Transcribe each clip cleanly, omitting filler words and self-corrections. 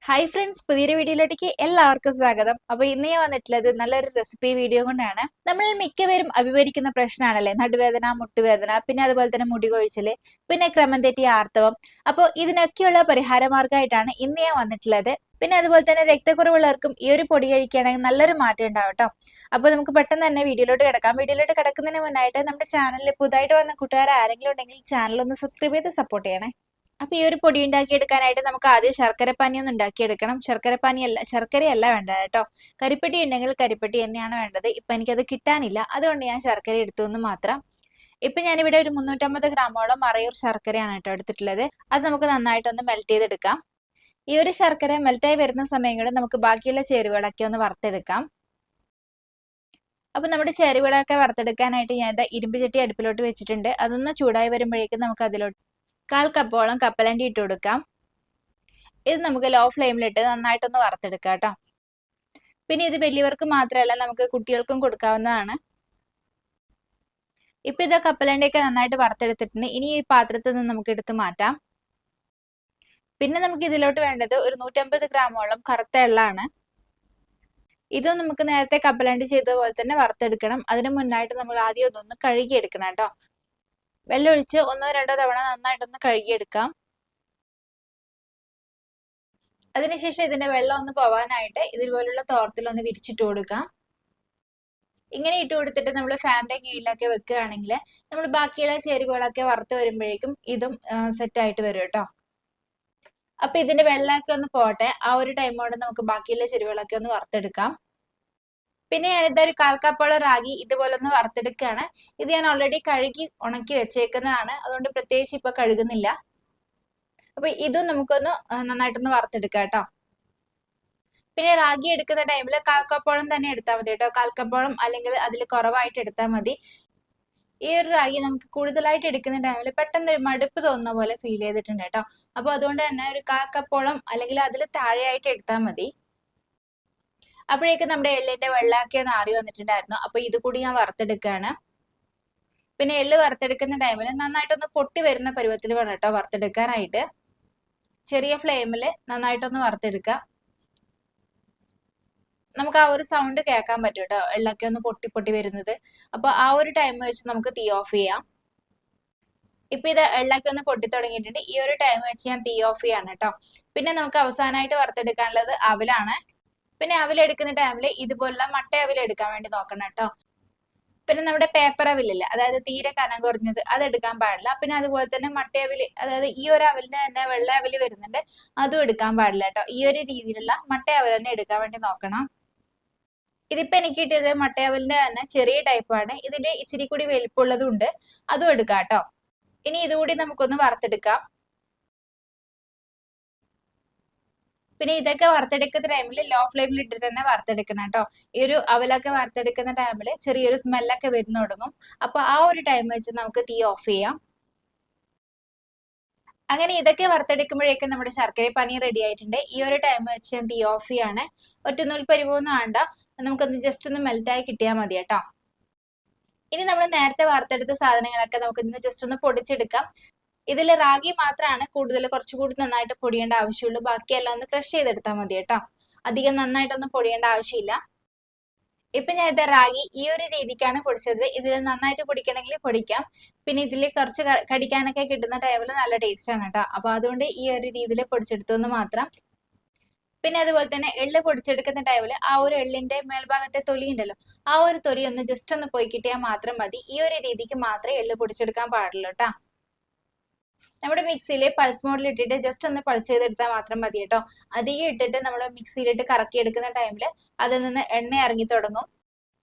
Hi friends, പുതിയൊരു വീഡിയോയിലേക്ക് എല്ലാവർക്കും സ്വാഗതം. അപ്പോൾ ഇന്ന് ഞാൻ വന്നിട്ടുള്ളത് നല്ലൊരു റെസിപ്പി വീഡിയോ കൊണ്ടാണ്. നമ്മൾ മിക്കവരും അഭിമുഖീകരിക്കുന്ന പ്രശ്നമാണല്ലേ നടുവേദന, മുട്ടുവേദന, പിന്നെ അതുപോലെ തന്നെ മുടി കൊഴിച്ചില്, പിന്നെ ക്രമം തെറ്റിയ ആർത്തവം. അപ്പോൾ ഇതിനൊക്കെയുള്ള പരിഹാര മാർഗമായിട്ടാണ് ഇന്ന് ഞാൻ വന്നിട്ടുള്ളത്. പിന്നെ അതുപോലെ തന്നെ രക്തക്കുറവുള്ളവർക്കും ഈ ഒരു പൊടി കഴിക്കുകയാണെങ്കിൽ നല്ലൊരു മാറ്റം ഉണ്ടാവും കേട്ടോ. അപ്പോൾ നമുക്ക് പെട്ടെന്ന് തന്നെ വീഡിയോയിലോട്ട് കിടക്കാം. വീഡിയോയിലോട്ട് കിടക്കുന്നതിന് മുന്നായിട്ട് നമ്മുടെ ചാനലിൽ പുതുതായിട്ട് വന്ന കൂട്ടുകാർ ആരെങ്കിലും ഉണ്ടെങ്കിൽ ചാനൽ ഒന്ന് സബ്സ്ക്രൈബ് ചെയ്ത് സപ്പോർട്ട് ചെയ്യണേ. അപ്പൊ ഈ ഒരു പൊടി ഉണ്ടാക്കിയെടുക്കാനായിട്ട് നമുക്ക് ആദ്യം ശർക്കരപ്പാനി ഒന്ന് ഉണ്ടാക്കിയെടുക്കണം. ശർക്കരയല്ല വേണ്ടത് കേട്ടോ. കരിപ്പെട്ടി ഉണ്ടെങ്കിൽ കരിപ്പെട്ടി തന്നെയാണ് വേണ്ടത്. ഇപ്പൊ എനിക്കത് കിട്ടാനില്ല, അതുകൊണ്ട് ഞാൻ ശർക്കര എടുത്തു എന്ന് മാത്രം. ഇപ്പൊ ഞാനിവിടെ ഒരു 350 ഗ്രാമോളം മറയൂർ ശർക്കരയാണ് കേട്ടോ എടുത്തിട്ടുള്ളത്. അത് നമുക്ക് നന്നായിട്ടൊന്ന് മെൽറ്റ് ചെയ്തെടുക്കാം. ഈ ഒരു ശർക്കര മെൽറ്റായി വരുന്ന സമയം കൂടെ നമുക്ക് ബാക്കിയുള്ള ചേരുവകളൊക്കെ ഒന്ന് വറുത്തെടുക്കാം. അപ്പൊ നമ്മുടെ ചേരുവകളൊക്കെ വറുത്തെടുക്കാനായിട്ട് ഞാൻ ഇരുമ്പ് ചട്ടി അടുപ്പിലോട്ട് വെച്ചിട്ടുണ്ട്. അതൊന്ന് ചൂടായി വരുമ്പോഴേക്കും നമുക്ക് അതിലോട്ട് 1/4 കപ്പോളം കപ്പലണ്ടി ഇട്ട് കൊടുക്കാം. ഇത് നമുക്ക് ലോ ഫ്ലെയിമിലിട്ട് നന്നായിട്ടൊന്ന് വറുത്തെടുക്കാം കേട്ടോ. പിന്നെ ഇത് വലിയവർക്ക് മാത്രമല്ല, നമുക്ക് കുട്ടികൾക്കും കൊടുക്കാവുന്നതാണ്. ഇപ്പൊ ഇത് കപ്പലണ്ടിയൊക്കെ നന്നായിട്ട് വറുത്തെടുത്തിട്ടുണ്ട്. ഇനി ഈ പാത്രത്തിൽ നിന്ന് നമുക്ക് എടുത്ത് മാറ്റാം. പിന്നെ നമുക്ക് ഇതിലോട്ട് വേണ്ടത് ഒരു 150 ഗ്രാമോളം കറുത്ത എള്ളാണ്. ഇതും നമുക്ക് നേരത്തെ കപ്പലണ്ടി ചെയ്ത പോലെ തന്നെ വറുത്തെടുക്കണം. അതിന് മുന്നായിട്ട് നമ്മൾ ആദ്യം ഇതൊന്ന് കഴുകിയെടുക്കണം കേട്ടോ. വെള്ളം ഒഴിച്ച് 1-2 തവണ നന്നായിട്ടൊന്ന് കഴുകിയെടുക്കാം. അതിനുശേഷം ഇതിന്റെ വെള്ളം ഒന്ന് പോവാനായിട്ട് ഇതുപോലുള്ള തോർത്തിലൊന്ന് വിരിച്ചിട്ട് കൊടുക്കാം. ഇങ്ങനെ ഇട്ട് കൊടുത്തിട്ട് നമ്മൾ ഫാനിന്റെ കീഴിലൊക്കെ വെക്കുകയാണെങ്കിൽ നമ്മൾ ബാക്കിയുള്ള ചേരുവകളൊക്കെ വറുത്ത് വരുമ്പോഴേക്കും ഇതും സെറ്റ് ആയിട്ട് വരും കേട്ടോ. അപ്പൊ ഇതിന്റെ വെള്ളമൊക്കെ ഒന്ന് പോട്ടെ. ആ ഒരു ടൈം കൊണ്ട് നമുക്ക് ബാക്കിയുള്ള ചേരുവകളൊക്കെ ഒന്ന് വറുത്തെടുക്കാം. പിന്നെ ഞാനിതൊരു 1/4 കപ്പോളം റാഗി ഇതുപോലെ ഒന്ന് വറുത്തെടുക്കുകയാണ്. ഇത് ഞാൻ ഓൾറെഡി കഴുകി ഉണക്കി വെച്ചേക്കുന്നതാണ്, അതുകൊണ്ട് പ്രത്യേകിച്ച് ഇപ്പൊ കഴുകുന്നില്ല. അപ്പൊ ഇതും നമുക്കൊന്ന് നന്നായിട്ടൊന്ന് വറുത്തെടുക്കാം കേട്ടോ. പിന്നെ റാഗി എടുക്കുന്ന ടൈമിൽ 1/4 കപ്പോളം തന്നെ എടുത്താൽ മതി കേട്ടോ. 1/4 കപ്പോളം അല്ലെങ്കിൽ അതിൽ കുറവായിട്ട് എടുത്താൽ മതി. ഈ ഒരു റാഗി നമുക്ക് കൂടുതലായിട്ട് എടുക്കുന്ന ടൈമിൽ പെട്ടെന്ന് ഒരു മടുപ്പ് തോന്നുന്ന പോലെ ഫീൽ ചെയ്തിട്ടുണ്ട് കേട്ടോ. അപ്പൊ അതുകൊണ്ട് തന്നെ ഒരു 1/4 കപ്പോളം അല്ലെങ്കിൽ അതിൽ താഴെയായിട്ട് എടുത്താൽ മതി. അപ്പോഴേക്കും നമ്മുടെ എള്ളിന്റെ വെള്ളമൊക്കെ ഒന്ന് ആറി വന്നിട്ടുണ്ടായിരുന്നു. അപ്പൊ ഇത് കൂടി ഞാൻ വറുത്തെടുക്കുകയാണ്. പിന്നെ എള്ള് വറുത്തെടുക്കുന്ന ടൈമിൽ നന്നായിട്ടൊന്ന് പൊട്ടി വരുന്ന പരുവത്തിൽ വേണം കേട്ടോ വറുത്തെടുക്കാനായിട്ട്. ചെറിയ ഫ്ലെയിമിൽ നന്നായിട്ടൊന്ന് വറുത്തെടുക്കുക. നമുക്ക് ആ ഒരു സൗണ്ട് കേൾക്കാൻ പറ്റും കേട്ടോ, എള്ളൊക്കെ ഒന്ന് പൊട്ടി പൊട്ടി വരുന്നത്. അപ്പൊ ആ ഒരു ടൈം വെച്ച് നമുക്ക് തീ ഓഫ് ചെയ്യാം. ഇപ്പൊ ഇത് എള്ളൊക്കെ ഒന്ന് പൊട്ടി തുടങ്ങിയിട്ടുണ്ട്. ഈ ഒരു ടൈം വെച്ച് ഞാൻ തീ ഓഫ് ചെയ്യാണ് കേട്ടോ. പിന്നെ നമുക്ക് അവസാനമായിട്ട് വറുത്തെടുക്കാനുള്ളത് അവലാണ്. പിന്നെ അവലെടുക്കുന്ന ടൈമിൽ ഇതുപോലുള്ള മട്ട അവൽ എടുക്കാൻ വേണ്ടി നോക്കണം കേട്ടോ. പിന്നെ നമ്മുടെ പേപ്പർ അവിലില്ല, അതായത് തീരെ കനം കുറഞ്ഞത്, അത് എടുക്കാൻ പാടില്ല. പിന്നെ അതുപോലെ തന്നെ മട്ടയവില്, അതായത് ഈ ഒരു അവലിന്റെ തന്നെ വെള്ള അവല് വരുന്നുണ്ട്, അതും എടുക്കാൻ പാടില്ല കേട്ടോ. ഈ ഒരു രീതിയിലുള്ള മട്ട അവൽ തന്നെ എടുക്കാൻ വേണ്ടി നോക്കണം. ഇതിപ്പോ എനിക്ക് കിട്ടിയത് മട്ടയവലിന്റെ തന്നെ ചെറിയ ടൈപ്പാണ്. ഇതിന്റെ ഇച്ചിരി കൂടി വലിപ്പമുള്ളതും ഉണ്ട്, അതും എടുക്കാം കേട്ടോ. ഇനി ഇതുകൂടി നമുക്കൊന്ന് വറുത്തെടുക്കാം. പിന്നെ ഇതൊക്കെ വറുത്തെടുക്കുന്ന ടൈമിൽ ലോ ഫ്ലെയിമിൽ ഇട്ടിട്ട് തന്നെ വറുത്തെടുക്കണം കേട്ടോ. ഈ ഒരു അവലൊക്കെ വറുത്തെടുക്കുന്ന ടൈമിൽ ചെറിയൊരു സ്മെല്ലൊക്കെ വരുന്നു തുടങ്ങും. അപ്പൊ ആ ഒരു ടൈം വെച്ച് നമുക്ക് തീ ഓഫ് ചെയ്യാം. അങ്ങനെ ഇതൊക്കെ വറുത്തെടുക്കുമ്പോഴേക്കും നമ്മുടെ ശർക്കര പാനി റെഡി ആയിട്ടുണ്ട്. ഈ ഒരു ടൈം വെച്ച് ഞാൻ തീ ഓഫ് ചെയ്യാണ്. ഒറ്റനൂൽ പരിവൊന്നും വേണ്ട, നമുക്കൊന്ന് ജസ്റ്റ് ഒന്ന് മെൽറ്റായി കിട്ടിയാൽ മതി കേട്ടോ. ഇനി നമ്മൾ നേരത്തെ വറുത്തെടുത്ത സാധനങ്ങളൊക്കെ നമുക്ക് ഇന്ന് ജസ്റ്റ് ഒന്ന് പൊടിച്ചെടുക്കാം. ഇതിൽ റാഗി മാത്രമാണ് കൂടുതൽ കുറച്ചുകൂടി നന്നായിട്ട് പൊടിയേണ്ട ആവശ്യമുള്ളൂ. ബാക്കിയെല്ലാം ഒന്ന് ക്രഷ് ചെയ്തെടുത്താൽ മതി കേട്ടോ. അധികം നന്നായിട്ടൊന്നും പൊടിയേണ്ട ആവശ്യമില്ല. ഇപ്പൊ ഞാൻ ഇത് റാഗി ഈ ഒരു രീതിക്കാണ് പൊടിച്ചത്. ഇതിൽ നന്നായിട്ട് പൊടിക്കണമെങ്കിൽ പൊടിക്കാം. പിന്നെ ഇതിൽ കുറച്ച് കടിക്കാനൊക്കെ കിട്ടുന്ന ടൈമിൽ നല്ല ടേസ്റ്റ് ആണ് കേട്ടോ. അപ്പൊ അതുകൊണ്ട് ഈ ഒരു രീതിയിൽ പൊടിച്ചെടുത്തു എന്ന് മാത്രം. പിന്നെ അതുപോലെ തന്നെ എള്ള് പൊടിച്ചെടുക്കുന്ന ടൈമിൽ ആ ഒരു എള്ളിന്റെ മേൽഭാഗത്തെ തൊലി ഉണ്ടല്ലോ, ആ ഒരു തൊലി ഒന്ന് ജസ്റ്റ് ഒന്ന് പോയി കിട്ടിയാൽ മാത്രം മതി. ഈ ഒരു രീതിക്ക് മാത്രമേ എള്ള് പൊടിച്ചെടുക്കാൻ പാടുള്ളൂ കേട്ടോ. നമ്മുടെ മിക്സിയിൽ പൾസ് മോഡിൽ ഇട്ടിട്ട് ജസ്റ്റ് ഒന്ന് പൾസ് ചെയ്തെടുത്താൽ മാത്രം മതി കേട്ടോ. അധികം ഇട്ടിട്ട് നമ്മൾ മിക്സിയിലിട്ട് കറക്കി എടുക്കുന്ന ടൈമിൽ അതിൽ നിന്ന് എണ്ണ ഇറങ്ങി തുടങ്ങും.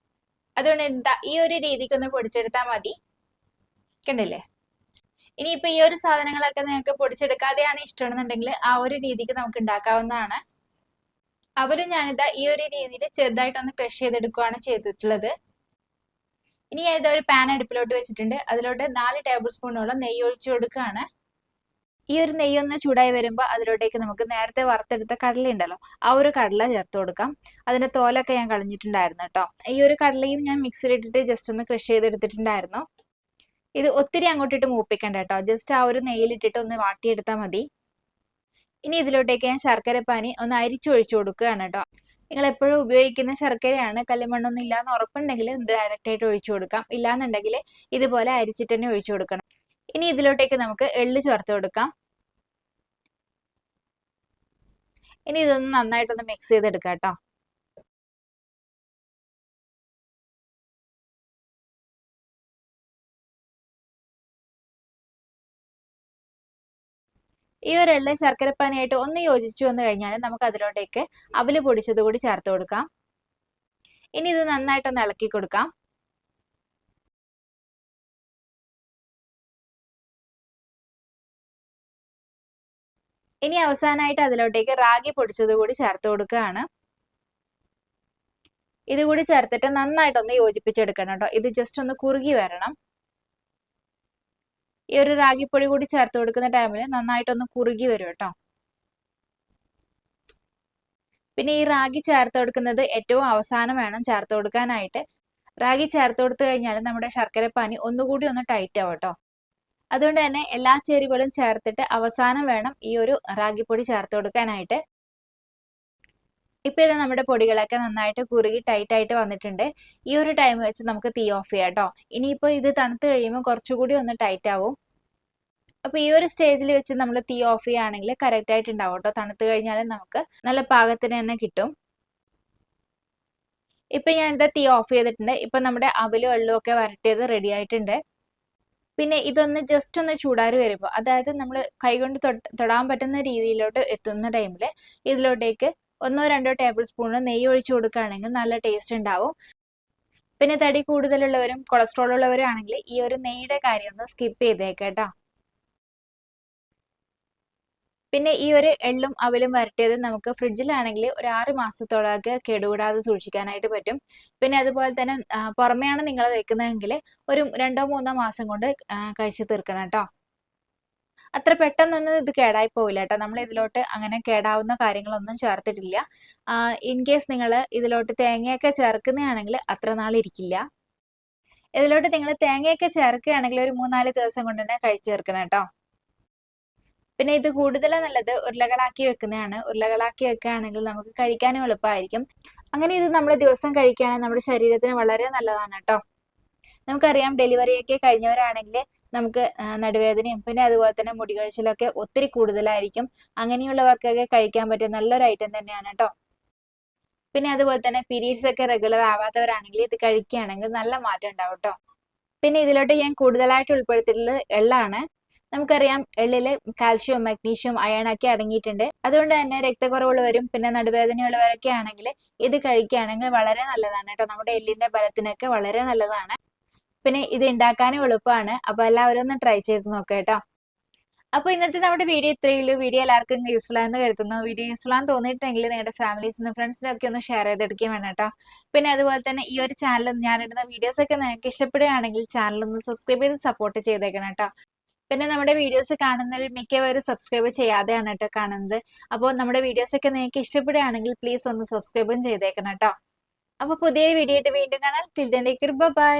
അതുകൊണ്ട് എന്താ ഈ ഒരു രീതിക്ക് ഒന്ന് പൊടിച്ചെടുത്താൽ മതി. കണ്ടില്ലേ? ഇനിയിപ്പോ ഈ ഒരു സാധനങ്ങളൊക്കെ നിങ്ങൾക്ക് പൊടിച്ചെടുക്കാതെയാണ് ഇഷ്ടമാണെന്നുണ്ടെങ്കിൽ ആ ഒരു രീതിക്ക് നമുക്ക് ഉണ്ടാക്കാവുന്നതാണ്. അവര് ഞാനിതാ ഈ ഒരു രീതിയിൽ ചെറുതായിട്ടൊന്ന് ക്രഷ് ചെയ്തെടുക്കുകയാണ് ചെയ്തിട്ടുള്ളത്. ഇനി ഇതൊരു പാൻ അടുപ്പിലോട്ട് വെച്ചിട്ടുണ്ട്. അതിലോട്ട് 4 ടേബിൾ സ്പൂണോളം നെയ്യ് ഒഴിച്ചു കൊടുക്കുകയാണ്. ഈ ഒരു നെയ്യൊന്ന് ചൂടായി വരുമ്പോൾ അതിലോട്ടേക്ക് നമുക്ക് നേരത്തെ വറുത്തെടുത്ത കടല ഉണ്ടല്ലോ, ആ ഒരു കടല ചേർത്ത് കൊടുക്കാം. അതിന്റെ തോലൊക്കെ ഞാൻ കളഞ്ഞിട്ടുണ്ടായിരുന്നു കേട്ടോ. ഈ ഒരു കടലയും ഞാൻ മിക്സിയിലിട്ടിട്ട് ജസ്റ്റ് ഒന്ന് ക്രഷ് ചെയ്തെടുത്തിട്ടുണ്ടായിരുന്നു. ഇത് ഒത്തിരി അങ്ങോട്ടിട്ട് മൂപ്പിക്കണ്ട കേട്ടോ, ജസ്റ്റ് ആ ഒരു നെയ്യിലിട്ടിട്ട് ഒന്ന് വാട്ടിയെടുത്താൽ മതി. ഇനി ഇതിലോട്ടേക്ക് ഞാൻ ശർക്കരപ്പാനി ഒന്ന് അരിച്ചൊഴിച്ചു കൊടുക്കുകയാണ് കേട്ടോ. നിങ്ങൾ എപ്പോഴും ഉപയോഗിക്കുന്ന ശർക്കരയാണ്, കല്ലുമണ്ണൊന്നും ഇല്ലാന്ന് ഉറപ്പുണ്ടെങ്കിൽ ഡയറക്റ്റ് ആയിട്ട് ഒഴിച്ചു കൊടുക്കാം. ഇല്ലാന്നുണ്ടെങ്കിൽ ഇതുപോലെ അരിച്ചിട്ട് തന്നെ ഒഴിച്ചു കൊടുക്കണം. ഇനി ഇതിലോട്ടേക്ക് നമുക്ക് എള്ള് ചേർത്ത് കൊടുക്കാം. ഇനി ഇതൊന്ന് നന്നായിട്ടൊന്ന് മിക്സ് ചെയ്തെടുക്കാം കേട്ടോ. ഈ ഒരു എള്ള് ശർക്കരപ്പാനിയായിട്ട് ഒന്ന് യോജിച്ചു വന്നു കഴിഞ്ഞാൽ നമുക്ക് അതിലോട്ടേക്ക് അവല് പൊടിച്ചത് കൂടി ചേർത്ത് കൊടുക്കാം. ഇനി ഇത് നന്നായിട്ടൊന്ന് ഇളക്കി കൊടുക്കാം. ഇനി അവസാനമായിട്ട് അതിലോട്ടേക്ക് റാഗി പൊടിച്ചത് കൂടി ചേർത്ത് കൊടുക്കുകയാണ്. ഇതുകൂടി ചേർത്തിട്ട് നന്നായിട്ടൊന്ന് യോജിപ്പിച്ചെടുക്കണം കേട്ടോ. ഇത് ജസ്റ്റ് ഒന്ന് കുറുകി വരണം. ഈ ഒരു റാഗിപ്പൊടി കൂടി ചേർത്ത് കൊടുക്കുന്ന ടൈമിൽ നന്നായിട്ടൊന്ന് കുറുകി വരും കേട്ടോ. പിന്നെ ഈ റാഗി ചേർത്ത് കൊടുക്കുന്നത് ഏറ്റവും അവസാനം വേണം ചേർത്ത് കൊടുക്കാനായിട്ട്. റാഗി ചേർത്ത് കൊടുത്തു കഴിഞ്ഞാൽ നമ്മുടെ ശർക്കരപ്പാനി ഒന്നുകൂടി ഒന്ന് ടൈറ്റ് ആവും കേട്ടോ. അതുകൊണ്ട് തന്നെ എല്ലാ ചേരുവകളും ചേർത്തിട്ട് അവസാനം വേണം ഈ ഒരു റാഗിപ്പൊടി ചേർത്ത് കൊടുക്കാനായിട്ട്. ഇപ്പൊ ഇത് നമ്മുടെ പൊടികളൊക്കെ നന്നായിട്ട് കുറുകി ടൈറ്റ് ആയിട്ട് വന്നിട്ടുണ്ട്. ഈ ഒരു ടൈം വെച്ച് നമുക്ക് തീ ഓഫ് ചെയ്യാം കേട്ടോ. ഇനിയിപ്പോ ഇത് തണുത്ത് കഴിയുമ്പോൾ കുറച്ചുകൂടി ഒന്ന് ടൈറ്റ് ആവും. അപ്പൊ ഈ ഒരു സ്റ്റേജിൽ വെച്ച് നമ്മൾ തീ ഓഫ് ചെയ്യുകയാണെങ്കിൽ കറക്റ്റ് ആയിട്ട് ഉണ്ടാവും കേട്ടോ. തണുത്ത് കഴിഞ്ഞാൽ നമുക്ക് നല്ല പാകത്തിന് തന്നെ കിട്ടും. ഇപ്പൊ ഞാൻ എന്താ തീ ഓഫ് ചെയ്തിട്ടുണ്ട്. ഇപ്പൊ നമ്മുടെ അവലും എള്ളും ഒക്കെ വരട്ടിയത് റെഡി ആയിട്ടുണ്ട്. പിന്നെ ഇതൊന്ന് ജസ്റ്റ് ഒന്ന് ചൂടാറി വരുമ്പോൾ, അതായത് നമ്മൾ കൈകൊണ്ട് തൊടാൻ പറ്റുന്ന രീതിയിലോട്ട് എത്തുന്ന ടൈമിൽ ഇതിലോട്ടേക്ക് 1-2 ടേബിൾ സ്പൂൺ നെയ്യ് ഒഴിച്ചു കൊടുക്കുകയാണെങ്കിൽ നല്ല ടേസ്റ്റ് ഉണ്ടാവും. പിന്നെ തടി കൂടുതലുള്ളവരും കൊളസ്ട്രോൾ ഉള്ളവരും ആണെങ്കിൽ ഈ ഒരു നെയ്യുടെ കാര്യം ഒന്ന് സ്കിപ്പ് ചെയ്തേക്കേട്ടോ. പിന്നെ ഈ ഒരു എള്ളും അവലും വരട്ടിയത് നമുക്ക് ഫ്രിഡ്ജിലാണെങ്കിൽ ഒരു 6 മാസത്തോളമൊക്കെ കേടുകൂടാതെ സൂക്ഷിക്കാനായിട്ട് പറ്റും. പിന്നെ അതുപോലെ തന്നെ പുറമെയാണ് നിങ്ങൾ വെക്കുന്നതെങ്കിൽ ഒരു 2-3 മാസം കൊണ്ട് കഴിച്ചു തീർക്കണം കേട്ടോ. അത്ര പെട്ടെന്നൊന്നും ഇത് കേടായി പോവില്ല കേട്ടോ. നമ്മൾ ഇതിലോട്ട് അങ്ങനെ കേടാവുന്ന കാര്യങ്ങളൊന്നും ചേർത്തിട്ടില്ല. ഇൻ കേസ് നിങ്ങൾ ഇതിലോട്ട് തേങ്ങയൊക്കെ ചേർക്കുന്നതാണെങ്കിൽ അത്ര നാൾ ഇരിക്കില്ല. ഇതിലോട്ട് നിങ്ങൾ തേങ്ങയൊക്കെ ചേർക്കുകയാണെങ്കിൽ ഒരു 3-4 ദിവസം കൊണ്ട് തന്നെ കഴിച്ചു തീർക്കണം കേട്ടോ. പിന്നെ ഇത് കൂടുതൽ നല്ലത് ഉരുളകളാക്കി വെക്കുന്നതാണ്. ഉരുളകളാക്കി വെക്കുകയാണെങ്കിൽ നമുക്ക് കഴിക്കാനും എളുപ്പമായിരിക്കും. അങ്ങനെ ഇത് നമ്മൾ ദിവസം കഴിക്കുകയാണെങ്കിൽ നമ്മുടെ ശരീരത്തിന് വളരെ നല്ലതാണ് കേട്ടോ. നമുക്കറിയാം, ഡെലിവറിയൊക്കെ കഴിഞ്ഞവരാണെങ്കിൽ നമുക്ക് നടുവേദനയും പിന്നെ അതുപോലെ തന്നെ മുടി കൊഴിച്ചിലൊക്കെ ഒത്തിരി കൂടുതലായിരിക്കും. അങ്ങനെയുള്ളവർക്കൊക്കെ കഴിക്കാൻ പറ്റിയ നല്ലൊരു ഐറ്റം തന്നെയാണ് കേട്ടോ. പിന്നെ അതുപോലെ തന്നെ പീരീഡ്സ് ഒക്കെ റെഗുലർ ആവാത്തവരാണെങ്കിൽ ഇത് കഴിക്കുകയാണെങ്കിൽ നല്ല മാറ്റം ഉണ്ടാവും കേട്ടോ. പിന്നെ ഇതിലോട്ട് ഞാൻ കൂടുതലായിട്ട് ഉൾപ്പെടുത്തിയിട്ടുള്ളത് എള്ളാണ്. നമുക്കറിയാം, എള്ളില് കാൽഷ്യം, മഗ്നീഷ്യം, അയൺ ഒക്കെ അടങ്ങിയിട്ടുണ്ട്. അതുകൊണ്ട് തന്നെ രക്തക്കുറവുള്ളവരും പിന്നെ നടുവേദനയുള്ളവരൊക്കെ ആണെങ്കിൽ ഇത് കഴിക്കുകയാണെങ്കിൽ വളരെ നല്ലതാണ് കേട്ടോ. നമ്മുടെ എല്ലിന്റെ ബലത്തിനൊക്കെ വളരെ നല്ലതാണ്. പിന്നെ ഇത് ഉണ്ടാക്കാനും എളുപ്പമാണ്. അപ്പൊ എല്ലാവരും ഒന്ന് ട്രൈ ചെയ്ത് നോക്കാം കേട്ടോ. അപ്പൊ ഇന്നത്തെ നമ്മുടെ വീഡിയോ ഇത്രയേ ഉള്ളൂ. വീഡിയോ എല്ലാവർക്കും യൂസ്ഫുൾ ആണെന്ന് കരുതുന്നു. വീഡിയോ യൂസ്ഫുൾ ആണെന്ന് തോന്നിയിട്ടുണ്ടെങ്കിൽ നിങ്ങളുടെ ഫാമിലീസിനും ഫ്രണ്ട്സിനും ഒക്കെ ഒന്ന് ഷെയർ ചെയ്തെടുക്കുകയും വേണം കേട്ടോ. പിന്നെ അതുപോലെ തന്നെ ഈ ഒരു ചാനൽ ഞാനിടുന്ന വീഡിയോസ് ഒക്കെ നിങ്ങൾക്ക് ഇഷ്ടപ്പെടുകയാണെങ്കിൽ ചാനൽ ഒന്ന് സബ്സ്ക്രൈബ് ചെയ്ത് സപ്പോർട്ട് ചെയ്തേക്കണം കേട്ടോ. പിന്നെ നമ്മുടെ വീഡിയോസ് കാണുന്നവർ മിക്കവരും സബ്സ്ക്രൈബ് ചെയ്യാതെയാണ് കേട്ടോ കാണുന്നത്. അപ്പോൾ നമ്മുടെ വീഡിയോസ് ഒക്കെ നിങ്ങൾക്ക് ഇഷ്ടപ്പെടുകയാണെങ്കിൽ പ്ലീസ് ഒന്ന് സബ്സ്ക്രൈബും ചെയ്തേക്കണം കേട്ടോ. അപ്പൊ പുതിയ വീഡിയോ ആയിട്ട് വീണ്ടും കാണാം. Till then take care, by.